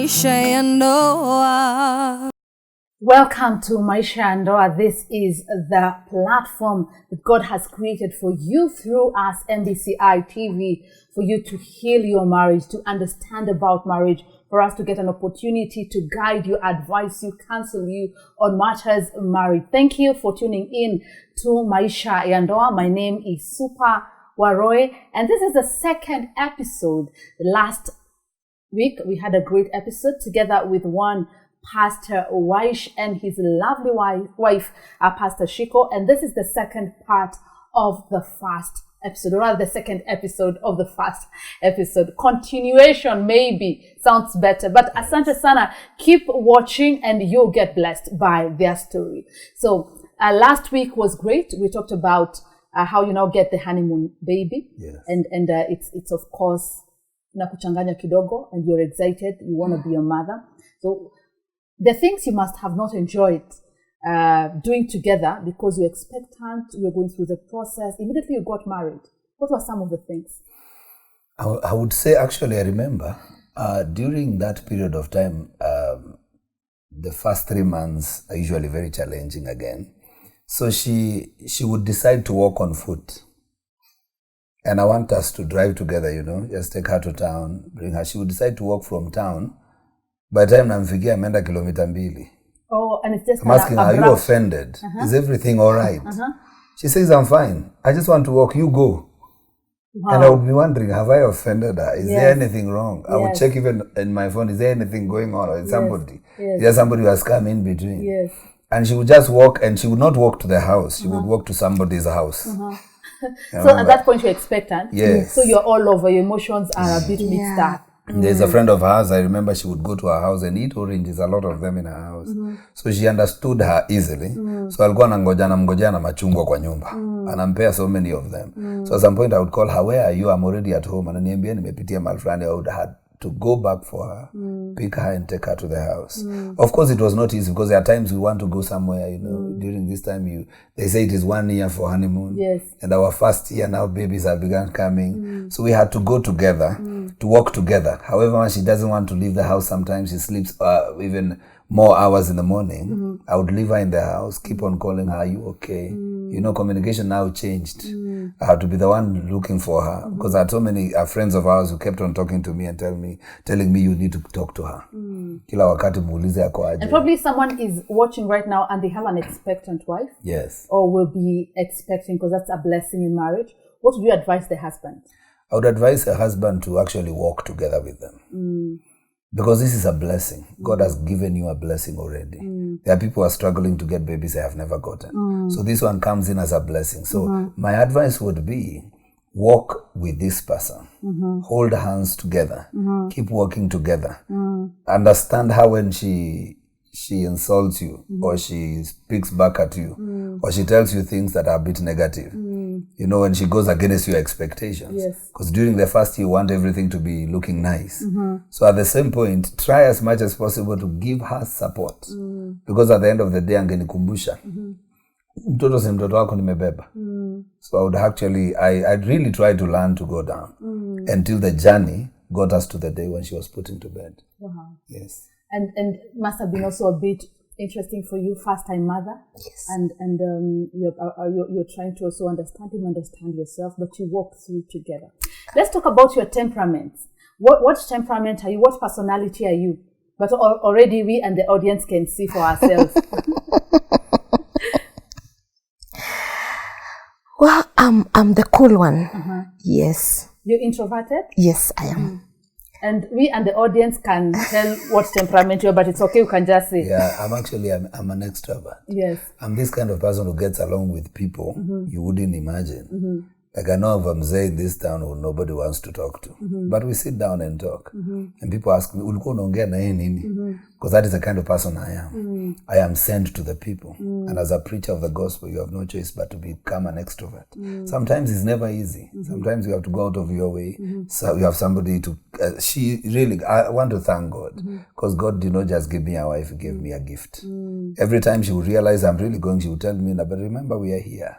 Maisha ya Ndoa. Welcome to Maisha and Ndoa. This is the platform that God has created for you through us, MBCI TV, for you to heal your marriage, to understand about marriage, for us to get an opportunity to guide you, advise you, counsel you on matters marriage. Thank you for tuning in to Maisha ya Ndoa. My name is Super Waroe, and this is the second episode. Last week, we had a great episode together with one Pastor WYSH and his lovely wife, Pastor Shiko. And this is the second part of the first episode, or rather the second episode of the first episode. Continuation maybe sounds better, but asante sana. Keep watching and you'll get blessed by their story. So last week was great. We talked about how you now get the honeymoon baby. Yes. And it's of course nakuchanganya kidogo, and you're excited, you want to be a mother. So the things you must have not enjoyed doing together because you're expectant, you're going through the process. Immediately you got married. What were some of the things? I would say, actually, I remember during that period of time, the first 3 months are usually very challenging again. So she would decide to walk on foot. And I want us to drive together, just take her to town, bring her. She would decide to walk from town. By the time namfikia ameenda kilomita 2. Oh, and it's just I'm asking her, are you offended? Is everything all right? She says, I'm fine. I just want to walk. You go. Wow. And I would be wondering, have I offended her? Is there anything wrong? I would check even in my phone, is there anything going on? Or is somebody? Is there somebody who has come in between? Yes. And she would just walk, and she would not walk to the house. She would walk to somebody's house. So at that point you're expectant. Yes. So you're all over. Your emotions are a bit mixed up. There's a friend of hers, I remember she would go to her house and eat oranges, a lot of them in her house. So she understood her easily. So alikuwa anangojea na machungwa kwa nyumba. Anampea so many of them. So at some point I would call her, where are you? I'm already at home. Ananiambia nimepitia mahali fulani. I would have to go back for her, pick her and take her to the house. Of course it was not easy because there are times we want to go somewhere, during this time they say it is 1 year for honeymoon. Yes. And our first year now babies have begun coming. So we had to go together, to walk together. However, she doesn't want to leave the house. Sometimes she sleeps even more hours in the morning. I would leave her in the house, keep on calling her, are you okay? Communication now changed. I had to be the one looking for her because I had so many friends of ours who kept on talking to me and telling me you need to talk to her. Kila wakati muulize ako aje. And probably someone is watching right now and they have an expectant wife. Yes. Or will be expecting, because that's a blessing in marriage. What would you advise the husband? I would advise the husband to actually walk together with them. Because this is a blessing. God has given you a blessing already. There are people who are struggling to get babies they have never gotten. So this one comes in as a blessing. So my advice would be, walk with this person. Hold hands together. Keep working together. Understand her when she insults you, or she speaks back at you, or she tells you things that are a bit negative. When she goes against your expectations. Yes. Because during the first year, you want everything to be looking nice. So at the same point, try as much as possible to give her support. Because at the end of the day, angenikumbusha. Mtoto si mtoto wako nimebeba. So I would actually, I'd really try to learn to go down until the journey got us to the day when she was put into bed. Yes. And must have been also a bit interesting for you, first-time mother. Yes. And you're trying to also understand him, understand yourself, but you walk through together. Let's talk about your temperaments. What temperament are you? What personality are you? But already we and the audience can see for ourselves. Well, I'm the cool one. Yes. You're introverted? Yes, I am. And we and the audience can tell what temperament you're, but it's okay, you can just say. Yeah, I'm an extrovert. Yes. I'm this kind of person who gets along with people you wouldn't imagine. Like I know of a mzee in this town who nobody wants to talk to. But we sit down and talk. And people ask me, ulikuwa unaongea na yeye nini? because that is the kind of person I am. I am sent to the people. And as a preacher of the gospel, you have no choice but to become an extrovert. Sometimes it's never easy. Sometimes you have to go out of your way. So you have somebody to, I want to thank God, because God did not just give me a wife, He gave me a gift. Every time she would realize I'm really going, she would tell me, but remember we are here.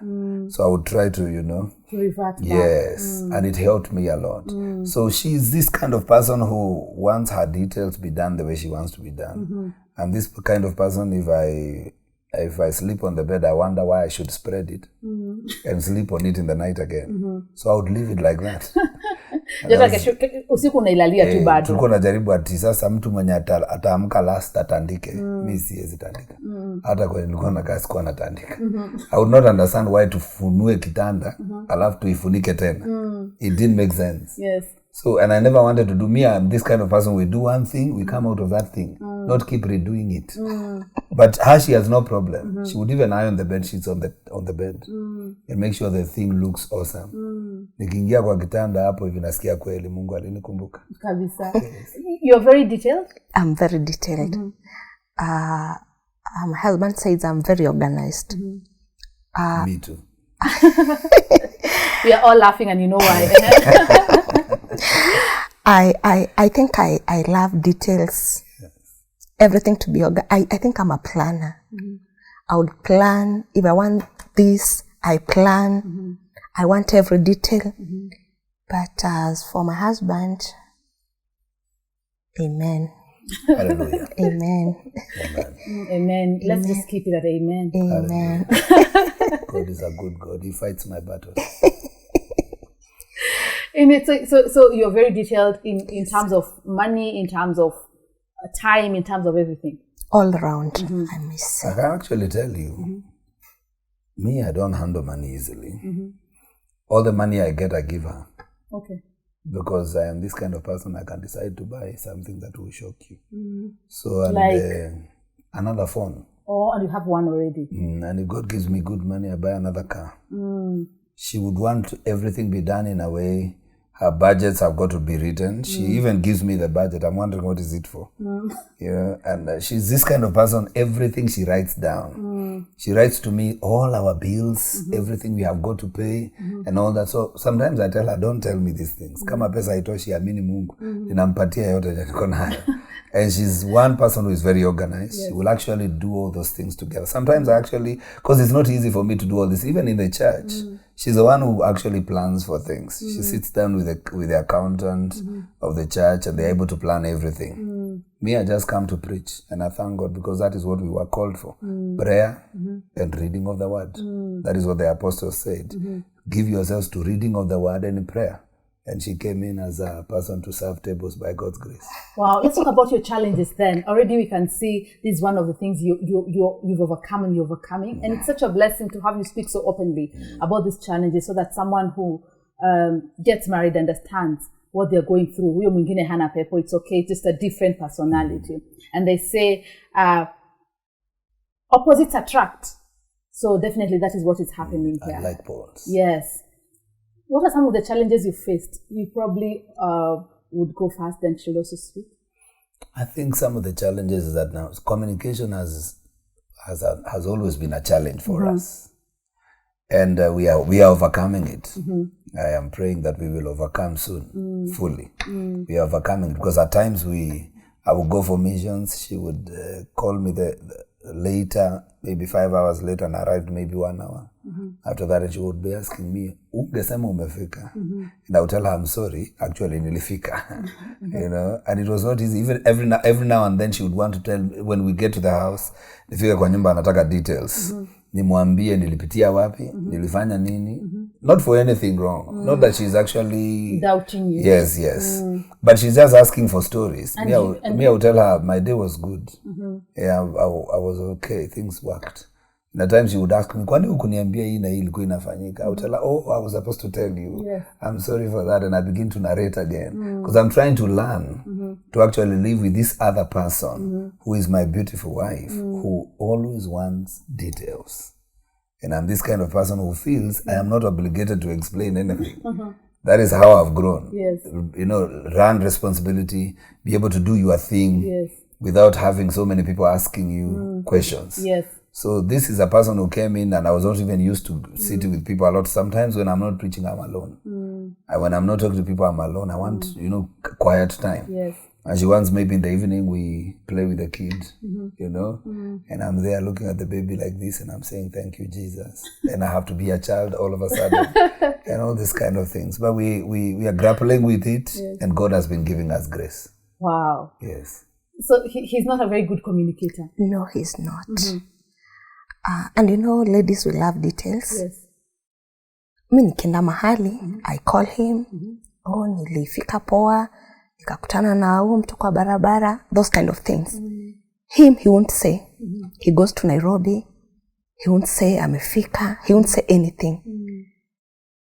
So I would try to, To revert back. yes, and it helped me a lot. So she's this kind of person who wants her details be done the way she wants to be done. And this kind of person, if I sleep on the bed, I wonder why I should spread it and sleep on it in the night again. So I would leave it like that. Usiku unailalia tu bado. Tulikuwa najaribu ati sasa mtu mwenye ataamka last atandike. Mimi siwezi tandika. Hata kwa nilikuwa nakaa sikuwa natandika. I would not understand why tufunue kitanda alafu tuifunike tena. It didn't make sense. Yes. So, and I never wanted to do, me, I'm this kind of person, we do one thing, we come out of that thing, not keep redoing it. But her, she has no problem. She would even iron the bed sheets on the bed and make sure the thing looks awesome. Nikiingia kwa kitanda hapo hivi nasikia kweli Mungu alinikumbuka. Kabisa. Yes. You're very detailed? I'm very detailed. My husband says I'm very organized. Me too. We are all laughing and you know why. I think I love details. Yes. Everything to be organized. I think I'm a planner. I would plan. If I want this, I plan. I want every detail. But as for my husband, amen. Hallelujah. Amen. Amen. Let's just keep it at amen. Amen. God is a good God. He fights my battles. So you're very detailed in terms of money, in terms of time, in terms of everything. All around, I must say. I can actually tell you, me, I don't handle money easily. All the money I get, I give her. Okay. Because I am this kind of person, I can decide to buy something that will shock you. So, and Like? Another phone. Oh, and you have one already. And if God gives me good money, I buy another car. She would want everything be done in a way. Her budgets have got to be written. She even gives me the budget. I'm wondering what is it for. Yeah, and she's this kind of person. Everything she writes down. She writes to me all our bills, everything we have got to pay, and all that. So sometimes I tell her, don't tell me these things. Kama pesa haitoshi amini Mungu, ninampatia yote niko nayo. And she's one person who is very organized. Yes. She will actually do all those things together. Sometimes because it's not easy for me to do all this, even in the church. She's the one who actually plans for things. She sits down with the accountant of the church and they're able to plan everything. Me, I just come to preach and I thank God because that is what we were called for. Prayer and reading of the word. That is what the apostles said. Give yourselves to reading of the word and prayer. And she came in as a person to serve tables by God's grace. Wow, let's talk about your challenges then. Already we can see this is one of the things you've overcome and you're overcoming. And it's such a blessing to have you speak so openly about these challenges so that someone who gets married understands what they're going through. Huyo mwingine hana pepo, it's okay, it's just a different personality. And they say opposites attract. So definitely that is what is happening here. Like poles. Yes. What are some of the challenges you faced? You probably would go fast, then she'll also speak. I think some of the challenges is that now communication has always been a challenge for us, and we are overcoming it. I am praying that we will overcome soon, fully. We are overcoming it because at times I would go for missions. She would call me later, maybe 5 hours later, and arrived maybe 1 hour. After that, and she would be asking me, ungesema umefika? And I would tell her, I'm sorry, actually nilifika. You know, and it was not easy. Even every now and then she would want to tell me, when we get to the house, nifika kwa nyumba anataka details. Nimwambie nilipitia wapi, nilifanya nini. Not for anything wrong. Not that she's actually doubting you. Yes. But she's just asking for stories. I would tell her, my day was good. Yeah, I was okay. Things worked. And at times she would ask me, kwani hukuniambia hii na hii ilikuwa inafanyika? I would tell her, I was supposed to tell you. Yes. I'm sorry for that. And I begin to narrate again. Because I'm trying to learn to actually live with this other person who is my beautiful wife, who always wants details. And I'm this kind of person who feels I am not obligated to explain anything. That is how I've grown. Yes. You know, run responsibility, be able to do your thing. Yes. without having so many people asking you questions. Yes. So this is a person who came in, and I was not even used to sitting with people a lot. Sometimes when I'm not preaching, I'm alone. When I'm not talking to people, I'm alone. I want, quiet time. Yes. And she wants, maybe in the evening, we play with the kid, and I'm there looking at the baby like this, and I'm saying, thank you, Jesus. And I have to be a child all of a sudden, and all these kind of things. But we are grappling with it, and God has been giving us grace. Wow. Yes. So he's not a very good communicator. No, he's not. And ladies, we love details. Yes. Mi nikienda mahali, I call him. Nilifika poa, nikakutana na huyo mtu kwa barabara, those kind of things. Him, he won't say. He goes to Nairobi. He won't say amefika. He won't say anything.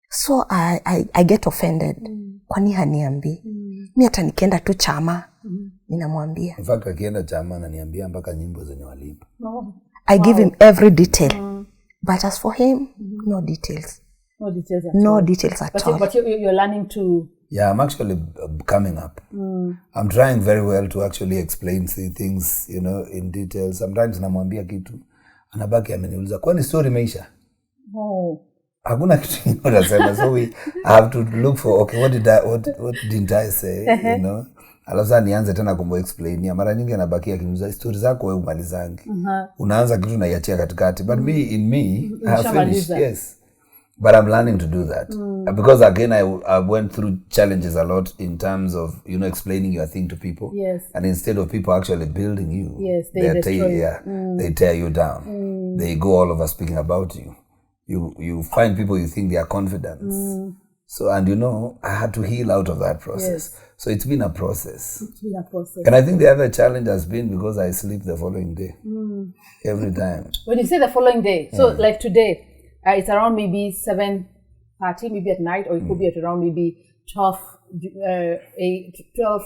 So I get offended. Kwani haniambi? Mi hata nikienda tu chama, ninamwambia. In fact, akienda chama ananiambia mpaka nyimbo zenye walipa. I give him every detail. But as for him, no details. No details at no all. Details at all. But you're learning to... Yeah, I'm actually coming up. I'm trying very well to actually explain things, in detail. Sometimes namwambia kitu, anabaki ameniuliza, kwani story Maisha? Oh. Hakuna kitu unasema. So I have to look for, okay, what didn't I say, Alafu nianze tena explain. Mara nyingi anabakia akiniuliza story zako wewe umalizangi. Unaanza kitu na iachia katikati. But me, I have finished. Yes. But I'm learning to do that. Because again, I went through challenges a lot in terms of, explaining your thing to people. Yes. And instead of people actually building you, yes, they tear you down. They go all over speaking about you. You find people you think they are confident. So, and I had to heal out of that process. Yes. So it's been a process. It's been a process. And I think the other challenge has been because I sleep the following day. Every time. When you say the following day, so like today, it's around maybe 7:30, maybe at night, or it could be at around maybe 12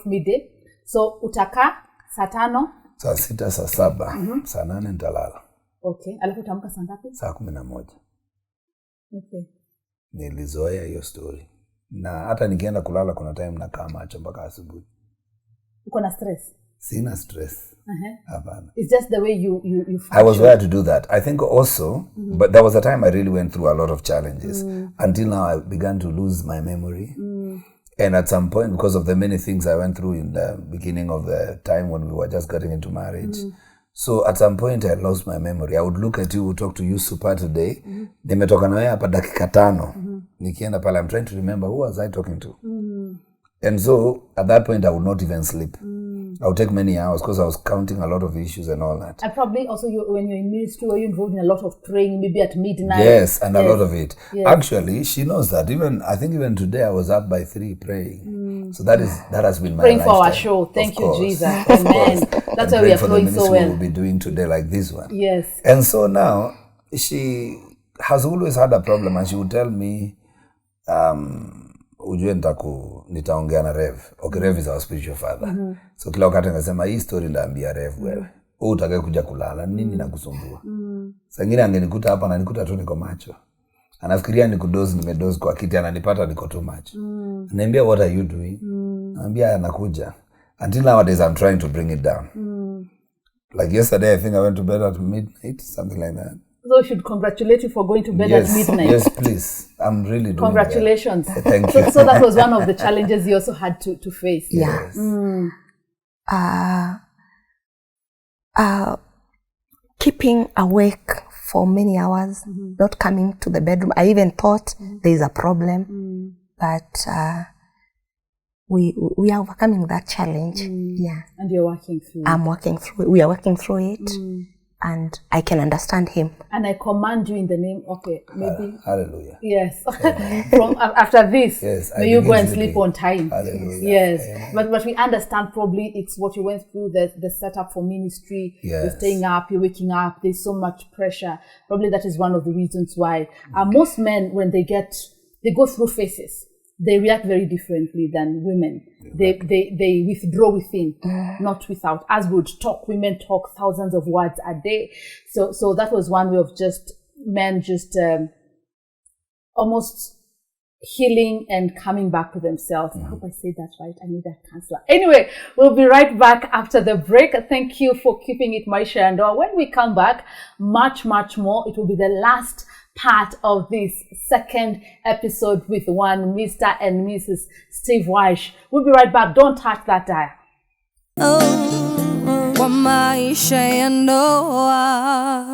midday. So utaka saa 5. Saa 6, saa 7, saa 8 nitalala. Okay. Alafu utaamka saa ngapi? Saa 11. Okay. Nilizoea hiyo story. Na hata nikienda kulala kuna time nakaa macho mpaka asubuhi. Uko na stress? Sina stress. Hapana. It's just the way you I was wired to do that. I think also, but there was a time I really went through a lot of challenges. Until now I began to lose my memory. And at some point, because of the many things I went through in the beginning of the time when we were just getting into marriage, so at some point I lost my memory. I would look at you, talk to you super today. Nimetoka na wewe hapa dakika 5. Nikienda pale, I'm trying to remember who was I talking to. And so at that point I would not even sleep. I would take many hours because I was counting a lot of issues and all that. And probably also when you're in ministry, were you involved in a lot of praying, maybe at midnight? Yes, and a lot of it. Yes. Actually, she knows that. I think even today I was up by 3 praying. So that has been my praying lifestyle. For our show. Thank you, Jesus. Amen. That's why we are flowing so well. We'll be doing today like this one. Yes. And so now she has always had a problem, and she would tell me, ujue nitaongea na Rev. Okay, Rev is our spiritual father. So kila wakati anasema hii story ndaambia Rev wewe. Wewe utakaye kuja kulala nini nakusumbua. Saa nyingine angenikuta hapa na nikuta tu niko macho. Anafikiria nimedoze kwa kiti, ananipata niko tu macho. Ananiambia what are you doing? Ananiambia anakuja. Until nowadays I'm trying to bring it down. Like yesterday I think I went to bed at midnight, something like that. So we should congratulate you for going to bed at midnight. Yes, please. I'm really doing Congratulations. That. Thank you. So that was one of the challenges you also had to face. Yeah. Yes. Keeping awake for many hours, not coming to the bedroom. I even thought there is a problem, but we are overcoming that challenge. Yeah. And you're working through it. I'm working through it. We are working through it. And I can understand him. And I command you in the name, maybe. Hallelujah. Yes. From after this, may you go and sleep on time. Hallelujah. Yes. Amen. But we understand probably it's what you went through, the setup for ministry. Yes. You're staying up, you're waking up, there's so much pressure. Probably that is one of the reasons why most men, when they go through phases, they react very differently than women. They withdraw within, not without. As we would talk, women talk thousands of words a day. So that was one way of men almost healing and coming back to themselves. I hope I said that right. I need a counselor. Anyway, we'll be right back after the break. Thank you for keeping it Maisha and Ndoa. When we come back, much more. It will be the last part of this second episode with one Mr. and Mrs. Steve WYSH. We'll be right back. Don't touch that dial. Oh, Maisha and Ndoa.